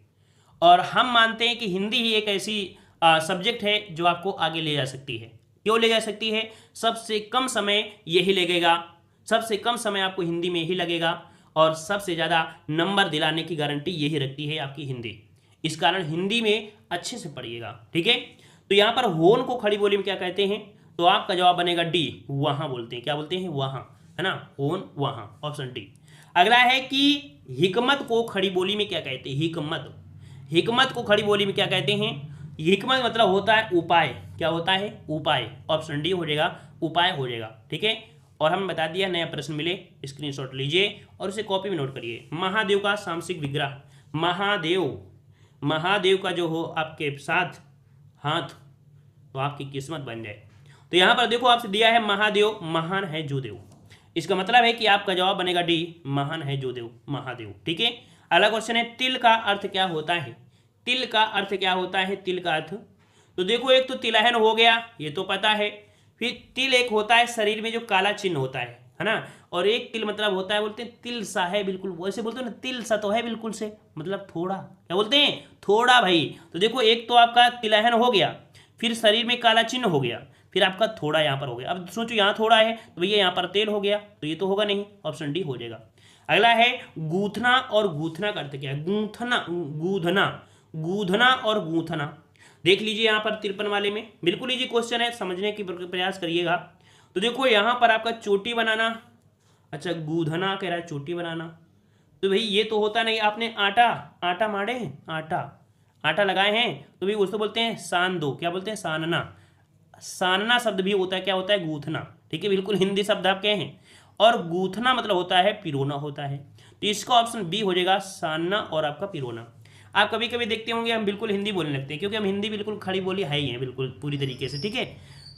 और हम मानते हैं कि हिंदी ही एक ऐसी सब्जेक्ट है जो आपको आगे ले जा सकती है। क्यों ले जा सकती है, सबसे कम समय यही लगेगा, सबसे कम समय आपको हिंदी में ही लगेगा और सबसे ज़्यादा नंबर दिलाने की गारंटी यही रखती है आपकी हिंदी। इस कारण हिंदी में अच्छे से पढ़िएगा, ठीक है। तो यहाँ पर होन को खड़ी बोली में क्या कहते हैं, तो आपका जवाब बनेगा डी, वहाँ बोलते हैं, क्या बोलते हैं, वहाँ, है ना, होन वहाँ, ऑप्शन डी। अगला है कि हिकमत को खड़ी बोली में क्या कहते हैं, हिकमत, हिकमत को खड़ी बोली में क्या कहते हैं। हिकमत मतलब होता है उपाय, क्या होता है, उपाय। ऑप्शन डी हो जाएगा, उपाय हो जाएगा, ठीक है। और हमें बता दिया नया प्रश्न मिले स्क्रीनशॉट लीजिए और उसे कॉपी में नोट करिए। महादेव का सामसिक विग्रह, महादेव, महादेव का जो हो आपके साथ हाथ तो आपकी किस्मत बन जाए। तो यहाँ पर देखो आपसे दिया है महादेव महान है जो देव, इसका मतलब है कि आपका जवाब बनेगा डी, महान है जो देव, महादेव, ठीक है। अगला क्वेश्चन है तिल का अर्थ क्या होता है, तिल का अर्थ क्या होता है, तिल का अर्थ। तो देखो एक तो तिलहन हो गया, ये तो पता है, फिर तिल एक होता है शरीर में जो काला चिन्ह होता है ना, और एक तिल मतलब होता है बोलते हैं तिल सा है, बिल्कुल वैसे बोलते हैं ना, तिल सा तो है बिल्कुल से, मतलब थोड़ा, क्या बोलते हैं, थोड़ा भाई। तो देखो एक तो आपका तिलहन हो गया, फिर शरीर में काला चिन्ह हो गया, फिर आपका थोड़ा यहाँ पर हो गया। अब सोचो यहाँ थोड़ा है तो भैया यहाँ पर तेल हो गया, तो ये तो होगा नहीं, ऑप्शन डी हो जाएगा। अगला है गूथना और गूथना का अर्थ क्या है, गूथना, गूधना, गूधना और गूथना। देख लीजिए यहाँ पर 53 वाले में बिल्कुल इजी क्वेश्चन है, समझने की प्रयास करिएगा। तो देखो यहाँ पर आपका चोटी बनाना, अच्छा गूधना कह रहा है चोटी बनाना, तो भाई ये तो होता नहीं, आपने आटा, आटा मारे हैं, आटा, आटा लगाए हैं, तो भाई उसको बोलते हैं सान दो, क्या बोलते हैं, सानना। सानना शब्द भी होता है, क्या होता है, गूथना, ठीक है, बिल्कुल हिंदी शब्द आप कहे हैं। और गूथना मतलब होता है पिरोना होता है, तो इसका ऑप्शन बी हो जाएगा, सानना और आपका पिरोना। आप कभी कभी देखते होंगे हम बिल्कुल हिंदी बोलने लगते हैं, क्योंकि हम हिंदी बिल्कुल खड़ी बोली है ही है बिल्कुल पूरी तरीके से, ठीक है।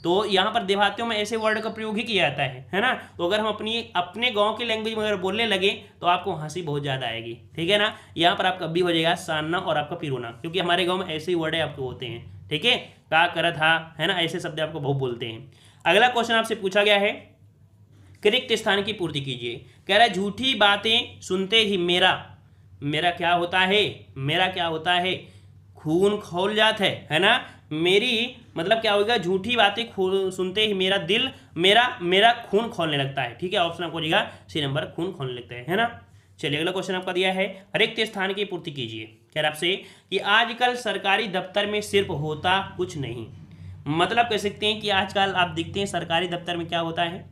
तो यहाँ पर देहातियों में ऐसे वर्ड का प्रयोग ही किया जाता है ना। तो अगर हम अपने गांव की लैंग्वेज में अगर बोलने लगे तो आपको हंसी बहुत ज़्यादा आएगी, ठीक है ना। यहाँ पर आपका बी हो जाएगा, सानना और आपका पिरोना, क्योंकि हमारे गाँव में ऐसे ही वर्ड आपको होते हैं, ठीक है, का करत था, है ना, ऐसे शब्द आपको बहुत बोलते हैं। अगला क्वेश्चन आपसे पूछा गया है रिक्त स्थान की पूर्ति कीजिए। कह रहा है झूठी बातें सुनते ही मेरा, मेरा क्या होता है, मेरा क्या होता है, खून खौल जाता है ना। मेरी मतलब क्या होगा, झूठी बातें सुनते ही मेरा दिल, मेरा खून खोलने लगता है, ठीक है। ऑप्शन आपको दिया सी नंबर, खून खोलने लगता है ना। चलिए अगला क्वेश्चन आपका दिया है रिक्त स्थान की पूर्ति कीजिए। कह रहा आपसे कि आजकल सरकारी दफ्तर में सिर्फ होता कुछ नहीं, मतलब कह सकते हैं कि आजकल आप देखते हैं सरकारी दफ्तर में क्या होता है,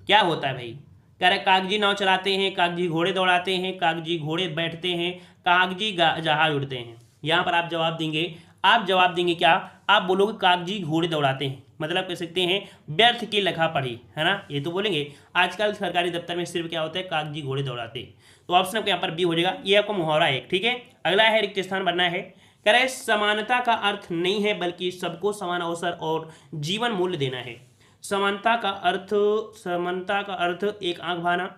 क्या होता है भाई, कह रहे कागजी नाव चलाते हैं, कागजी घोड़े दौड़ाते हैं, कागजी घोड़े बैठते हैं, कागजी जहाज उड़ते हैं। यहाँ पर आप जवाब देंगे, आप जवाब देंगे क्या, आप बोलोगे कागजी घोड़े दौड़ाते हैं, मतलब कह सकते हैं व्यर्थ की लखा पढ़ी, है ना, ये तो बोलेंगे। आजकल सरकारी दफ्तर में सिर्फ क्या होता है, कागजी घोड़े दौड़ाते। तो ऑप्शन आपको यहाँ पर बी हो जाएगा, ये आपको मुहावरा है, ठीक है। अगला है रिक्त स्थान भरना है। कह रहे समानता का अर्थ नहीं है बल्कि सबको समान अवसर और जीवन मूल्य देना है। समानता का अर्थ एक आंख भाना,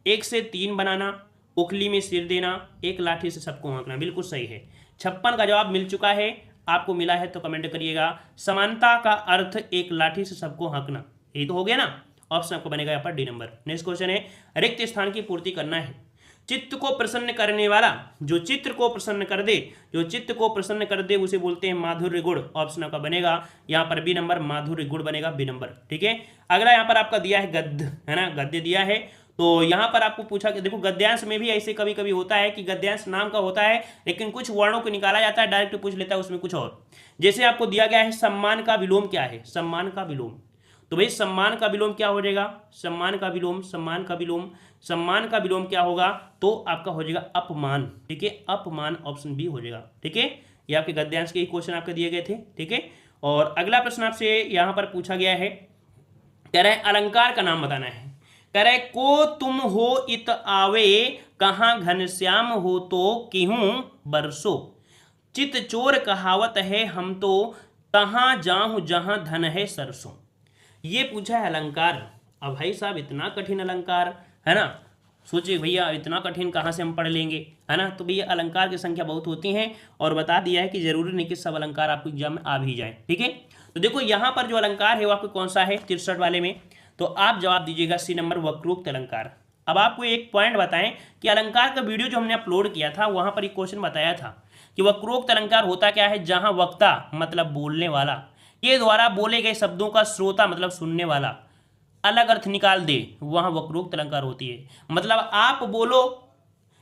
1 से 3 बनाना, उखली में सिर देना, एक लाठी से सबको हाँकना। बिल्कुल सही है। 56 का जवाब मिल चुका है, आपको मिला है तो कमेंट करिएगा। समानता का अर्थ एक लाठी से सबको हाँकना, यही तो हो गया ना। ऑप्शन आपको बनेगा यहाँ पर डी नंबर। नेक्स्ट क्वेश्चन है, रिक्त स्थान की पूर्ति करना है। चित्त को प्रसन्न करने वाला, जो चित्र को प्रसन्न कर दे, जो चित्त को प्रसन्न कर दे उसे बोलते हैं माधुर्य गुण। ऑप्शन आपका बनेगा यहाँ पर बी नंबर, माधुर्य गुण बनेगा बी नंबर, ठीक है। अगला यहाँ पर आपका दिया है गद्य, है ना, गद्य दिया है। तो यहाँ पर आपको पूछा कि देखो गद्यांश में भी ऐसे कभी कभी होता है कि गद्यांश नाम का होता है लेकिन कुछ वर्णों को निकाला जाता है, डायरेक्ट पूछ लेता है उसमें कुछ और। जैसे आपको दिया गया है सम्मान का विलोम क्या है, सम्मान का विलोम। तो भाई सम्मान का विलोम क्या हो जाएगा, सम्मान का विलोम, सम्मान का विलोम, सम्मान का विलोम क्या होगा, तो आपका हो जाएगा अपमान, ठीक है, अपमान, ऑप्शन बी हो जाएगा, ठीक है। ये आपके गद्यांश के क्वेश्चन आपके दिए गए थे, ठीक है। और अगला प्रश्न आपसे यहाँ पर पूछा गया है, कह रहे हैं अलंकार का नाम बताना है। कह रहे को तुम हो इत आवे, कहाँ घनश्याम हो तो किहूं बरसो। चित चोर कहावत है हम तो, तहां जाऊं जहां धन है सरसों। ये पूछा है अलंकार। अब भाई साहब इतना कठिन अलंकार, है ना, सोचिए भैया इतना कठिन कहाँ से हम पढ़ लेंगे, है ना। तो भैया अलंकार की संख्या बहुत होती है और बता दिया है कि जरूरी नहीं कि सब अलंकार आपको एग्जाम में आ भी जाए, ठीक है। तो देखो यहाँ पर जो अलंकार है वो आपको कौन सा है 63 वाले में, तो आप जवाब दीजिएगा सी नंबर, वक्रोक्त अलंकार। अब आपको एक पॉइंट बताएं कि अलंकार का वीडियो जो हमने अपलोड किया था वहां पर एक क्वेश्चन बताया था कि वक्रोक्त अलंकार होता क्या है, जहां वक्ता मतलब बोलने वाला के द्वारा बोले गए शब्दों का श्रोता मतलब सुनने वाला अलग अर्थ निकाल दे, वहां वक्रोक्त अलंकार होती है। मतलब आप बोलो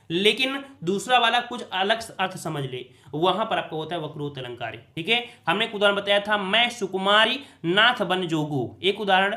लेकिन दूसरा वाला कुछ अलग अर्थ समझ ले, वहां पर आपको होता है वक्रोक्त अलंकार, ठीक है। हमने एक उदाहरण बताया था, मैं सुकुमारी नाथ बन जोगू, एक उदाहरण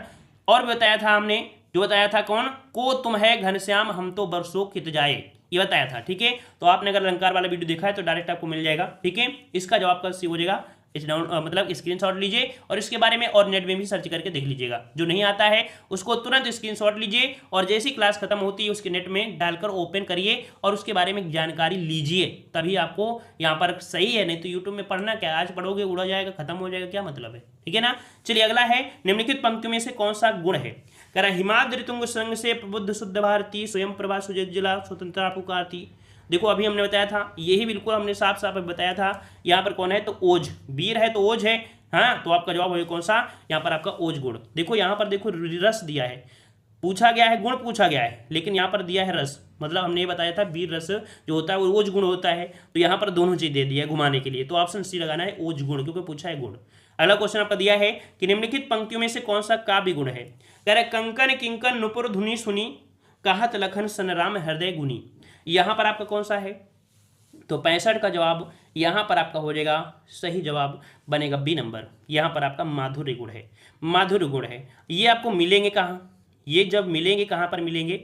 और भी बताया था हमने, जो बताया था कौन, को तुम है घनश्याम हम तो बरसों खित जाए, ये बताया था, ठीक है। तो आपने अगर अलंकार वाला वीडियो देखा है तो डायरेक्ट आपको मिल जाएगा, ठीक है। इसका जवाब का सी हो जाएगा, इस डाउन मतलब स्क्रीनशॉट लीजिए और इसके बारे में और नेट में भी सर्च करके देख लीजिएगा। जो नहीं आता है उसको तुरंत स्क्रीनशॉट लीजिए और जैसी क्लास खत्म होती है उसके नेट में डालकर ओपन करिए और उसके बारे में जानकारी लीजिए, तभी आपको यहाँ पर सही है। नहीं तो यूट्यूब में पढ़ना क्या, आज पढ़ोगे उड़ा जाएगा, खत्म हो जाएगा, क्या मतलब है, ठीक है ना। चलिए अगला है, निम्नलिखित पंक्तियों में से कौन सा गुण है। कह रहा हिमाद्रि तुंग संग से प्रबुद्ध शुद्ध भारती, स्वयं प्रभा सुजला स्वतंत्रता पुकारती। देखो अभी हमने बताया था, यही बिल्कुल हमने साफ साफ बताया था। यहाँ पर कौन है, तो ओज, वीर है तो ओज है, हाँ, तो आपका जवाब हो कौन सा, यहाँ पर आपका ओज गुण। देखो यहाँ पर देखो रस दिया है, पूछा गया है गुण पूछा गया है, लेकिन यहाँ पर दिया है रस, मतलब हमने ये बताया था वीर रस जो होता है वो ओज गुण होता है, तो यहाँ पर दोनों चीज दे दिया है घुमाने के लिए, तो ऑप्शन सी लगाना है ओज गुण, क्योंकि पूछा है गुण। अगला क्वेश्चन आपका दिया है कि निम्नलिखित पंक्तियों में से कौन सा काव्य गुण है। कह रहे कंकन किंकन नुपुर धुनी सुनी, कहत लखन सनराम हृदय गुनी। यहाँ पर आपका कौन सा है, तो 65 का जवाब यहाँ पर आपका हो जाएगा, सही जवाब बनेगा बी नंबर। यहाँ पर आपका माधुर्य गुण है, माधुर्य गुण है। ये आपको मिलेंगे कहाँ, ये जब मिलेंगे कहाँ पर मिलेंगे,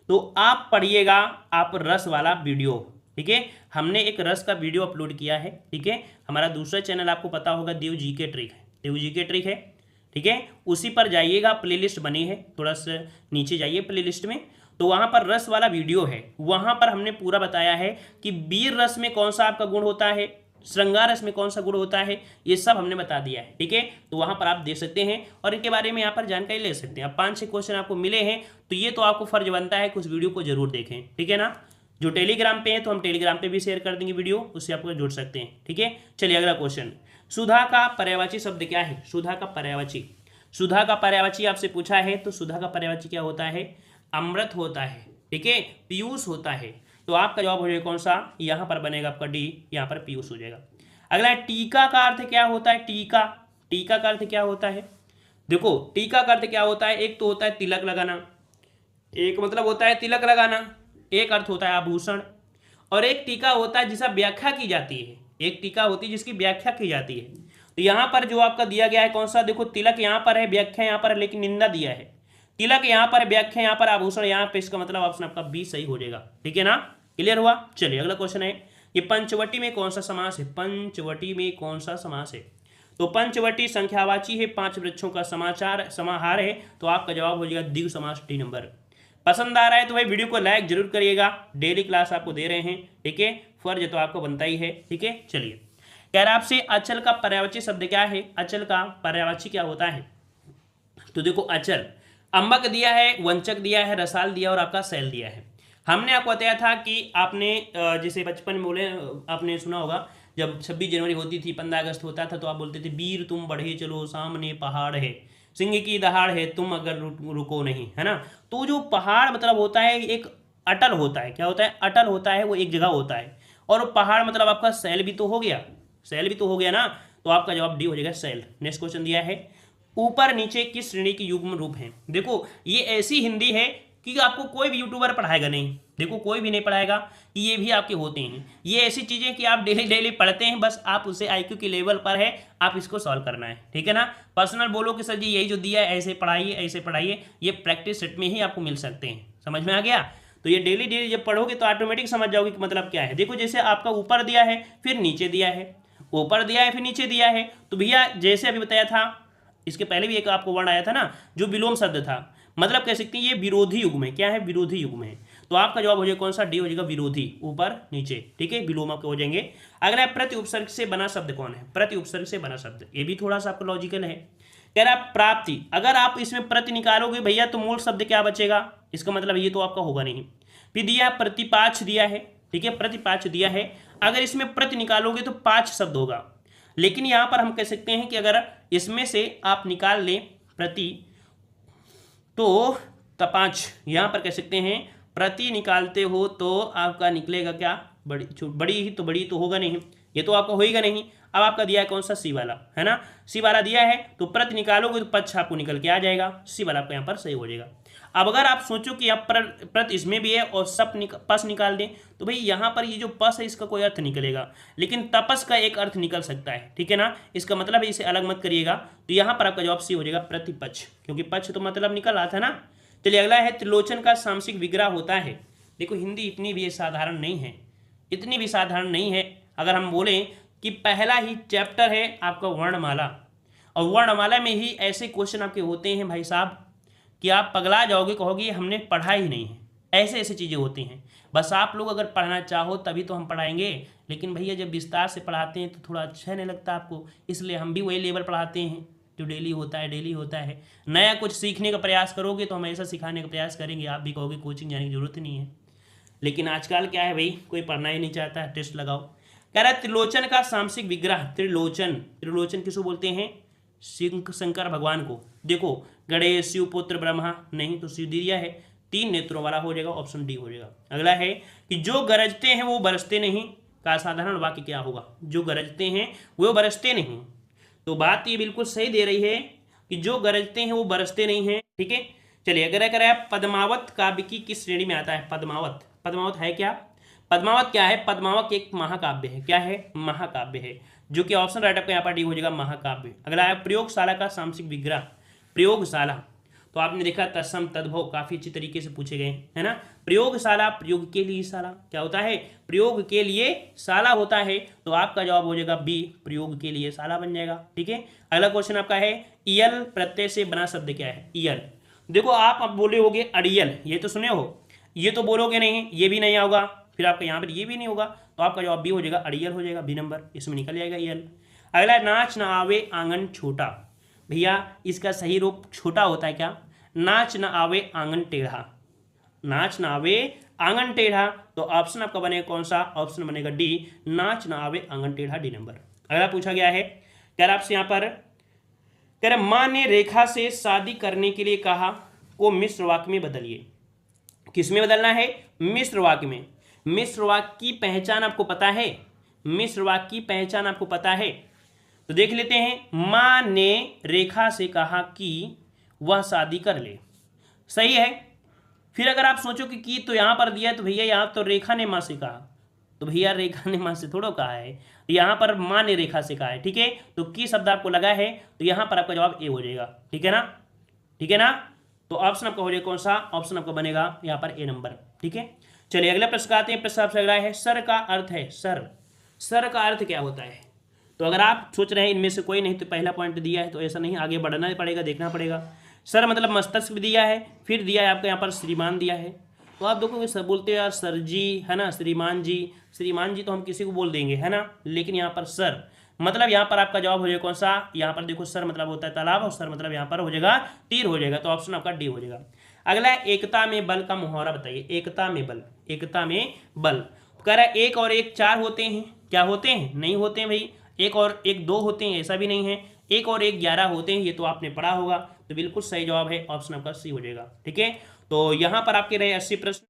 तो आप पढ़िएगा आप रस वाला वीडियो, ठीक है। हमने एक रस का वीडियो अपलोड किया है, ठीक है। हमारा दूसरा चैनल आपको पता होगा देव जी के ट्रिक है, देव जी के ट्रिक है, ठीक है। उसी पर जाइएगा, प्लेलिस्ट बनी है, थोड़ा सा नीचे जाइए प्लेलिस्ट में, तो वहां पर रस वाला वीडियो है, वहां पर हमने पूरा बताया है कि वीर रस में कौन सा आपका गुण होता है, श्रृंगार रस में कौन सा गुण होता है, ये सब हमने बता दिया है, ठीक है। तो वहां पर आप देख सकते हैं और इनके बारे में यहाँ पर जानकारी ले सकते हैं। अब 5-6 क्वेश्चन आपको मिले हैं, तो ये तो आपको फर्ज बनता है कि उस वीडियो को जरूर देखें, ठीक है ना। जो टेलीग्राम पे है तो हम टेलीग्राम पे भी शेयर कर देंगे वीडियो, उससे आपको जुड़ सकते हैं, ठीक है। चलिए अगला क्वेश्चन, सुधा का पर्यायवाची शब्द क्या है, सुधा का पर्यायवाची, सुधा का पर्यायवाची आपसे पूछा है, तो सुधा का पर्यायवाची क्या होता है, अमृत होता है, ठीक है, पीयूष होता है। तो आपका जवाब हो जाएगा कौन सा, यहाँ पर बनेगा आपका डी, यहाँ पर पीयूष हो जाएगा। अगला है टीका का अर्थ क्या होता है, टीका, टीका का अर्थ क्या होता है। देखो टीका का अर्थ क्या होता है, एक तो होता है तिलक लगाना, एक मतलब होता है तिलक लगाना, एक अर्थ होता है आभूषण, और एक टीका होता है जिसका व्याख्या की जाती है, एक टीका होती है जिसकी व्याख्या की जाती है। तो यहाँ पर जो आपका दिया गया है कौन सा, देखो तिलक यहाँ पर है, व्याख्या यहाँ पर है, लेकिन निंदा दिया है, तिलक यहाँ पर, व्याख्या यहाँ पर, आभूषण यहाँ पे, इसका मतलब ऑप्शन आपका बी सही हो जाएगा, ठीक है ना, क्लियर हुआ। चलिए अगला क्वेश्चन है, ये पंचवटी में कौन सा समास है, पंचवटी में कौन सा समास है। तो पंचवटी संख्यावाची है, 5 वृक्षों का समाचार समाहार है, तो आपका जवाब हो जाएगा द्विगु समास डी नंबर। पसंद आ रहा है तो भाई वीडियो को लाइक जरूर करिएगा, डेली क्लास आपको दे रहे हैं, ठीक है, फर्ज तो आपको बनता ही है, ठीक है। चलिए, कह रहा आपसे अचल का पर्यायवाची शब्द क्या है, अचल का पर्यायवाची क्या होता है। तो देखो अचल, अम्बक दिया है, वंचक दिया है, रसाल दिया और आपका सैल दिया है। हमने आपको बताया था कि आपने जैसे बचपन में बोले, आपने सुना होगा जब 26 जनवरी होती थी, 15 अगस्त होता था, तो आप बोलते थे वीर तुम बढ़े चलो सामने पहाड़ है, सिंह की दहाड़ है तुम अगर रुको नहीं, है ना। तो जो पहाड़ मतलब होता है एक अटल होता है, क्या होता है, अटल होता है, वो एक जगह होता है। और पहाड़ मतलब आपका सैल भी तो हो गया, सैल भी तो हो गया ना, तो आपका जवाब डी हो जाएगा सैल। नेक्स्ट क्वेश्चन दिया है, ऊपर नीचे किस श्रेणी की युग्म रूप है। देखो ये ऐसी हिंदी है कि आपको कोई भी यूट्यूबर पढ़ाएगा नहीं, देखो कोई भी नहीं पढ़ाएगा कि ये भी आपके होते हैं। ये ऐसी चीज़ें कि आप डेली डेली पढ़ते हैं, बस आप उसे आईक्यू के लेवल पर है, आप इसको सॉल्व करना है, ठीक है ना। पर्सनल बोलो कि सर जी यही जो दिया है ऐसे पढ़ाइए ऐसे पढ़ाइए, ये प्रैक्टिस सेट में ही आपको मिल सकते हैं, समझ में आ गया। तो ये डेली डेली जब पढ़ोगे तो ऑटोमेटिक समझ जाओगे कि मतलब क्या है। देखो जैसे आपका ऊपर दिया है फिर नीचे दिया है, ऊपर दिया है फिर नीचे दिया है, तो भैया जैसे अभी बताया था, इसके पहले भी एक आपको वर्ड आया था ना जो विलोम शब्द था, मतलब कह सकते हैं ये विरोधी युग्म है, क्या है, विरोधी युग्म है। तो आपका जवाब हो जाएगा कौन सा, डी हो जाएगा विरोधी, ऊपर नीचे, ठीक है, विलोम आपके हो जाएंगे। अगला प्रति उपसर्ग से बना शब्द कौन है, प्रति उपसर्ग से बना शब्द, ये भी थोड़ा सा आपको लॉजिकल है। कह रहा प्राप्ति, अगर आप इसमें प्रति निकालोगे भैया तो मूल शब्द क्या बचेगा, इसका मतलब ये तो आपका होगा नहीं। फिर दिया प्रतिपाक्ष दिया है, ठीक है, प्रतिपाक्ष दिया है, अगर इसमें प्रति निकालोगे तो 5 शब्द होगा, लेकिन यहां पर हम कह सकते हैं कि अगर इसमें से आप निकाल लें प्रति तो 5, यहां पर कह सकते हैं प्रति निकालते हो तो आपका निकलेगा क्या, बड़ी ही तो बड़ी तो होगा नहीं, ये तो आपका होएगा नहीं। अब आपका दिया है कौन सा, सी वाला, है ना, सी वाला दिया है, तो प्रति निकालोगे तो पक्ष आपको निकल के आ जाएगा, सी वाला आपका यहाँ पर सही हो जाएगा। अब अगर आप सोचो कि आप प्रत इसमें भी है और सब पस निकाल दें, तो भाई यहाँ पर ये जो पस है इसका कोई अर्थ निकलेगा, लेकिन तपस का एक अर्थ निकल सकता है, ठीक है ना, इसका मतलब इसे अलग मत करिएगा। तो यहाँ पर आपका जवाब सी हो जाएगा प्रतिपक्ष, क्योंकि पक्ष तो मतलब निकल रहा था ना। चलिए अगला है त्रिलोचन का सामसिक विग्रह होता है। देखो हिंदी इतनी भी साधारण नहीं है, इतनी भी साधारण नहीं है। अगर हम बोलें कि पहला ही चैप्टर है आपका वर्णमाला, और वर्णमाला में ही ऐसे क्वेश्चन आपके होते हैं भाई साहब कि आप पगला जाओगे, कहोगे हमने पढ़ा ही नहीं है, ऐसे ऐसे चीज़ें होती हैं। बस आप लोग अगर पढ़ना चाहो तभी तो हम पढ़ाएंगे, लेकिन भैया जब विस्तार से पढ़ाते हैं तो थोड़ा अच्छा नहीं लगता आपको, इसलिए हम भी वही लेवल पढ़ाते हैं जो डेली होता है, डेली होता है। नया कुछ सीखने का प्रयास करोगे तो हम ऐसा सिखाने का प्रयास करेंगे, आप भी कहोगे कोचिंग जाने की जरूरत नहीं है। लेकिन आजकल क्या है भाई, कोई पढ़ना ही नहीं चाहता है, टेस्ट लगाओ। कह रहा है त्रिलोचन का सामसिक विग्रह, त्रिलोचन, त्रिलोचन किसको बोलते हैं, शंकर भगवान को। देखो गणेश शिव पुत्र ब्रह्मा, नहीं तो शिव दिया है, 3 नेत्रों वाला हो जाएगा, ऑप्शन डी हो जाएगा। अगला है कि जो गरजते हैं वो बरसते नहीं, का साधारण वाक्य क्या होगा, जो गरजते हैं वो बरसते नहीं। तो बात ये बिल्कुल सही दे रही है कि जो गरजते हैं वो बरसते नहीं हैं, ठीक है। चलिए अगर करें पद्मावत काव्य की किस श्रेणी में आता है, पद्मावत, पद्मावत है क्या, पद्मावत क्या है, पद्मावत एक महाकाव्य है, क्या है, महाकाव्य है, जो कि ऑप्शन राइट आपका यहाँ पर डी हो जाएगा, महाकाव्य। अगला है प्रयोगशाला का सामसिक विग्रह, प्रयोगशाला, तो आपने देखा तत्सम तद्भव काफी अच्छी तरीके से पूछे गए, है ना। प्रयोगशाला, प्रयोग के लिए शाला, क्या होता है, प्रयोग के लिए शाला होता है, तो आपका जवाब हो जाएगा बी, प्रयोग के लिए शाला बन जाएगा, ठीक है। अगला क्वेश्चन आपका है इयल प्रत्यय से बना शब्द क्या है, इयल। देखो आप अब बोले होगे अड़ियल, ये तो सुने हो, ये तो बोलोगे नहीं, ये भी नहीं होगा, फिर आपका यहाँ पर ये भी नहीं होगा, तो आपका जवाब बी हो जाएगा, अड़ियल हो जाएगा, बी नंबर, इसमें निकल जाएगा यल। अगला नाच न आवे आंगन छोटा, भैया इसका सही रूप छोटा होता है क्या, नाच न आवे आंगन टेढ़ा, नाच न आवे आंगन टेढ़ा, तो ऑप्शन आपका बनेगा कौन सा, ऑप्शन बनेगा डी, नाच न आवे आंगन टेढ़ा, डी नंबर। अगला पूछा गया है, कह रहा आपसे यहाँ पर, कह रहा माँ ने रेखा से शादी करने के लिए कहा को मिश्र वाक्य में बदलिए। किस में बदलना है, मिश्र वाक्य में। मिश्र वाक्य की पहचान आपको पता है, मिश्र वाक्य की पहचान आपको पता है, तो देख लेते हैं। माँ ने रेखा से कहा कि वह शादी कर ले, सही है। फिर अगर आप सोचो कि तो यहाँ पर दिया है, तो भैया यहाँ तो रेखा ने माँ से कहा, तो भैया रेखा ने माँ से थोड़ा कहा है, यहाँ पर माँ ने रेखा से कहा है, ठीक है। तो की शब्द आपको लगा है, तो यहाँ पर आपका जवाब ए हो जाएगा, ठीक है ना, ठीक है ना। तो ऑप्शन आपका हो जाएगा कौन सा, ऑप्शन आपका बनेगा यहाँ पर ए नंबर, ठीक है। चलिए अगला प्रश्न आते हैं। प्रश्न आपसे अगला है, सर का अर्थ है, सर, सर का अर्थ क्या होता है। तो अगर आप सोच रहे हैं इनमें से कोई नहीं तो पहला पॉइंट दिया है तो ऐसा नहीं, आगे बढ़ना पड़ेगा, देखना पड़ेगा। सर मतलब मस्तिष्क भी दिया है, फिर दिया है आपको यहाँ पर श्रीमान दिया है। तो आप देखोगे सब बोलते हैं यार सर जी, है ना, श्रीमान जी तो हम किसी को बोल देंगे, है ना, लेकिन यहाँ पर सर मतलब यहाँ पर आपका जवाब हो जाएगा कौन सा, यहाँ पर देखो सर मतलब होता है तालाब और सर मतलब यहाँ पर हो जाएगा तीर हो जाएगा, तो ऑप्शन आपका डी हो जाएगा। अगला है एकता में बल का मुहावरा बताइए। एकता में बल, एकता में बल कह रहा है एक और एक 4 होते हैं, क्या होते हैं, नहीं होते हैं भाई। एक और एक 2 होते हैं, ऐसा भी नहीं है। एक और एक 11 होते हैं, ये तो आपने पढ़ा होगा। तो बिल्कुल सही जवाब है ऑप्शन आपका सी हो जाएगा। ठीक है, तो यहाँ पर आपके रहे 80 प्रश्न।